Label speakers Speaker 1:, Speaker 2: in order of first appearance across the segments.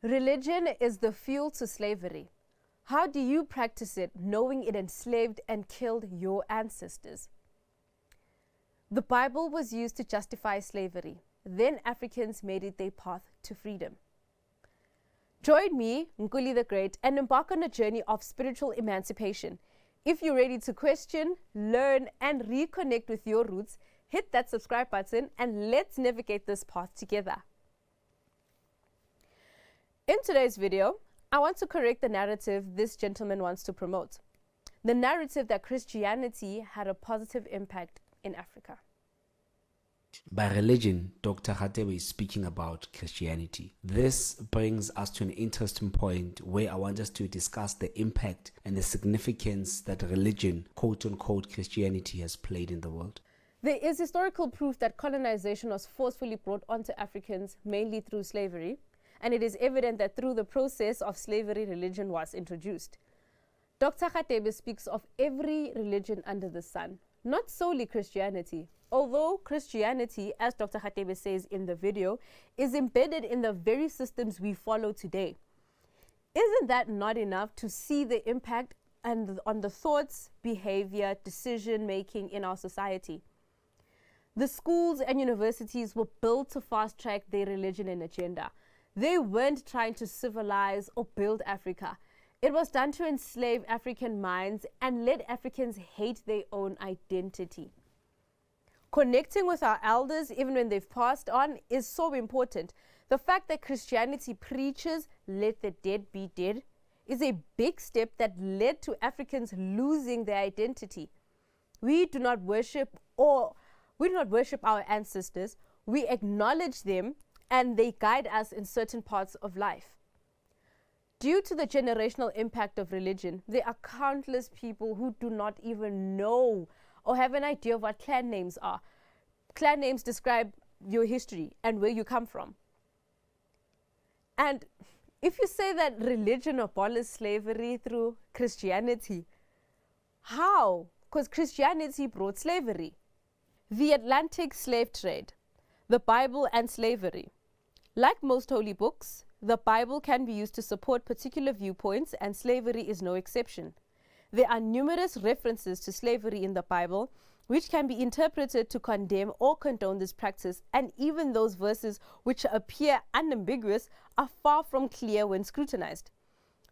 Speaker 1: Religion is the fuel to slavery. How do you practice it knowing it enslaved and killed your ancestors? The Bible was used to justify slavery. Then Africans made it their path to freedom. Join me, Nkuli the Great, and embark on a journey of spiritual emancipation. If you're ready to question, learn, and reconnect with your roots, hit that subscribe button and let's navigate this path together. In today's video, I want to correct the narrative this gentleman wants to promote. The narrative that Christianity had a positive impact in Africa.
Speaker 2: By religion, Dr. Khatebe is speaking about Christianity. This brings us to an interesting point where I want us to discuss the impact and the significance that religion, quote-unquote Christianity, has played in the world.
Speaker 1: There is historical proof that colonization was forcefully brought onto Africans mainly through slavery, and it is evident that through the process of slavery, religion was introduced. Dr. Khatebe speaks of every religion under the sun, not solely Christianity. Although Christianity, as Dr. Khatebe says in the video, is embedded in the very systems we follow today. Isn't that not enough to see the impact on the thoughts, behavior, decision-making in our society? The schools and universities were built to fast-track their religion and agenda. They weren't trying to civilize or build Africa. It was done to enslave African minds and let Africans hate their own identity. Connecting with our elders, even when they've passed on, is so important. The fact that Christianity preaches, let the dead be dead, is a big step that led to Africans losing their identity. We do not worship our ancestors. We acknowledge them and they guide us in certain parts of life. Due to the generational impact of religion, there are countless people who do not even know or have an idea of what clan names are. Clan names describe your history and where you come from. And if you say that religion abolished slavery through Christianity, how? Because Christianity brought slavery. The Atlantic slave trade, the Bible and slavery. Like most holy books, the Bible can be used to support particular viewpoints, and slavery is no exception. There are numerous references to slavery in the Bible, which can be interpreted to condemn or condone this practice, and even those verses which appear unambiguous are far from clear when scrutinized.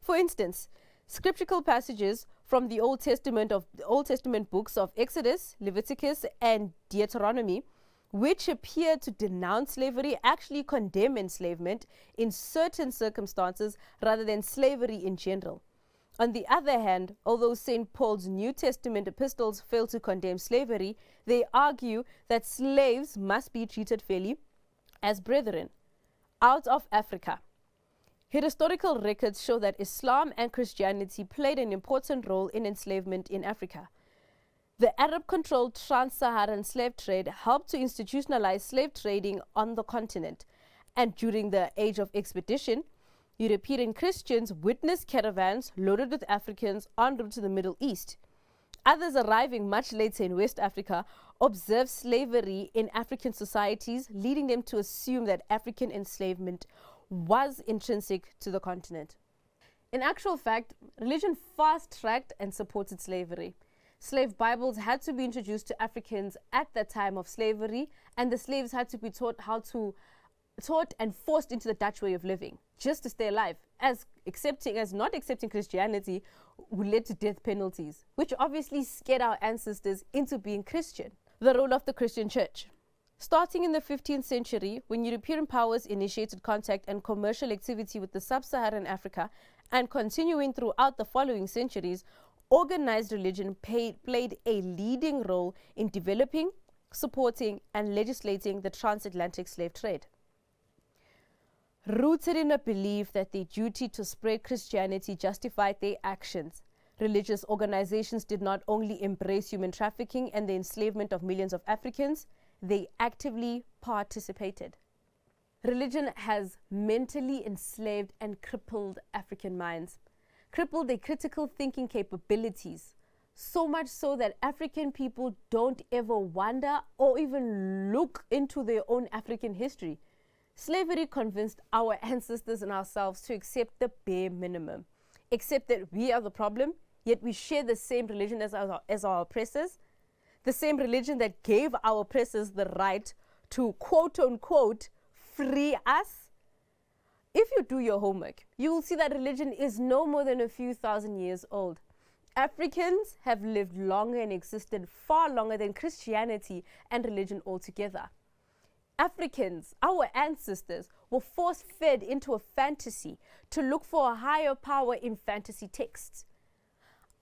Speaker 1: For instance, scriptural passages from the Old Testament books of Exodus, Leviticus, and Deuteronomy, which appear to denounce slavery, actually condemn enslavement in certain circumstances rather than slavery in general. On the other hand, although St. Paul's New Testament epistles fail to condemn slavery, they argue that slaves must be treated fairly as brethren. Out of Africa, historical records show that Islam and Christianity played an important role in enslavement in Africa. The Arab-controlled trans-Saharan slave trade helped to institutionalize slave trading on the continent, and during the Age of Expedition, European Christians witnessed caravans loaded with Africans en route to the Middle East. Others arriving much later in West Africa observed slavery in African societies, leading them to assume that African enslavement was intrinsic to the continent. In actual fact, religion fast-tracked and supported slavery. Slave Bibles had to be introduced to Africans at the time of slavery, and the slaves had to be taught and forced into the Dutch way of living just to stay alive, as not accepting Christianity would lead to death penalties, which obviously scared our ancestors into being Christian. The role of the Christian church. Starting in the 15th century, when European powers initiated contact and commercial activity with the sub-Saharan Africa, and continuing throughout the following centuries, organized religion played a leading role in developing, supporting, and legislating the transatlantic slave trade. Rooted in a belief that their duty to spread Christianity justified their actions, religious organizations did not only embrace human trafficking and the enslavement of millions of Africans, they actively participated. Religion has mentally enslaved and crippled African minds, crippled their critical thinking capabilities, so much so that African people don't ever wonder or even look into their own African history. Slavery convinced our ancestors and ourselves to accept the bare minimum, accept that we are the problem, yet we share the same religion as our oppressors, the same religion that gave our oppressors the right to quote-unquote free us. If you do your homework, you will see that religion is no more than a few thousand years old. Africans have lived longer and existed far longer than Christianity and religion altogether. Africans, our ancestors, were force-fed into a fantasy to look for a higher power in fantasy texts.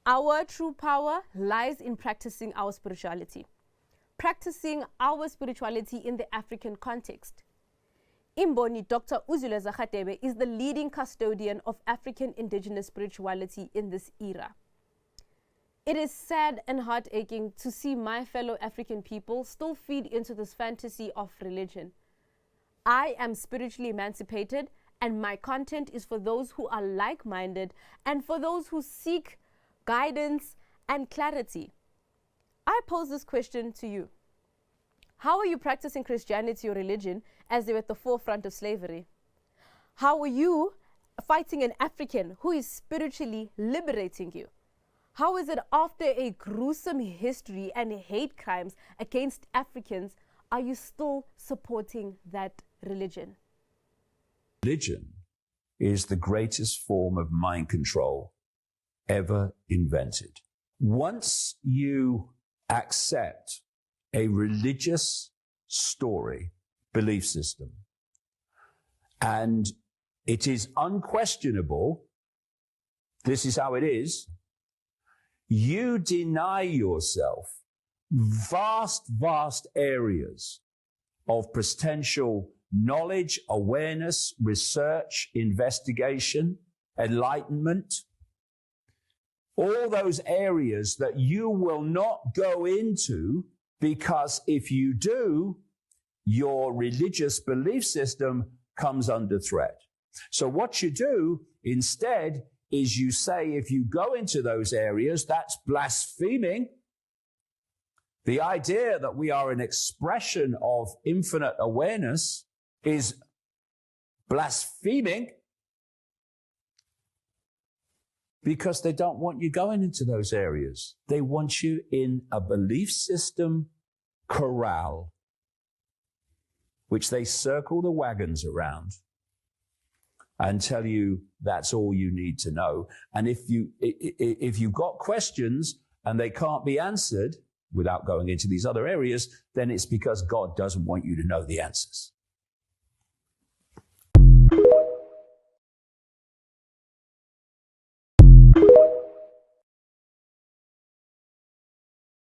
Speaker 1: Our true power lies in practicing our spirituality. Practicing our spirituality in the African context. Imboni Dr. Uzuleza Khatebe is the leading custodian of African indigenous spirituality in this era. It is sad and heartaching to see my fellow African people still feed into this fantasy of religion. I am spiritually emancipated, and my content is for those who are like-minded and for those who seek guidance and clarity. I pose this question to you. How are you practicing Christianity or religion as they were at the forefront of slavery? How are you fighting an African who is spiritually liberating you? How is it after a gruesome history and hate crimes against Africans, are you still supporting that religion?
Speaker 3: Religion is the greatest form of mind control ever invented. Once you accept a religious story, belief system, and it is unquestionable, this is how it is, you deny yourself vast areas of potential knowledge, awareness, research, investigation, enlightenment, all those areas that you will not go into, because if you do, your religious belief system comes under threat. So what you do instead is you say, if you go into those areas, that's blaspheming. The idea that we are an expression of infinite awareness is blaspheming, because they don't want you going into those areas. They want you in a belief system corral, which they circle the wagons around and tell you that's all you need to know. And if you've got questions and they can't be answered without going into these other areas, then it's because God doesn't want you to know the answers.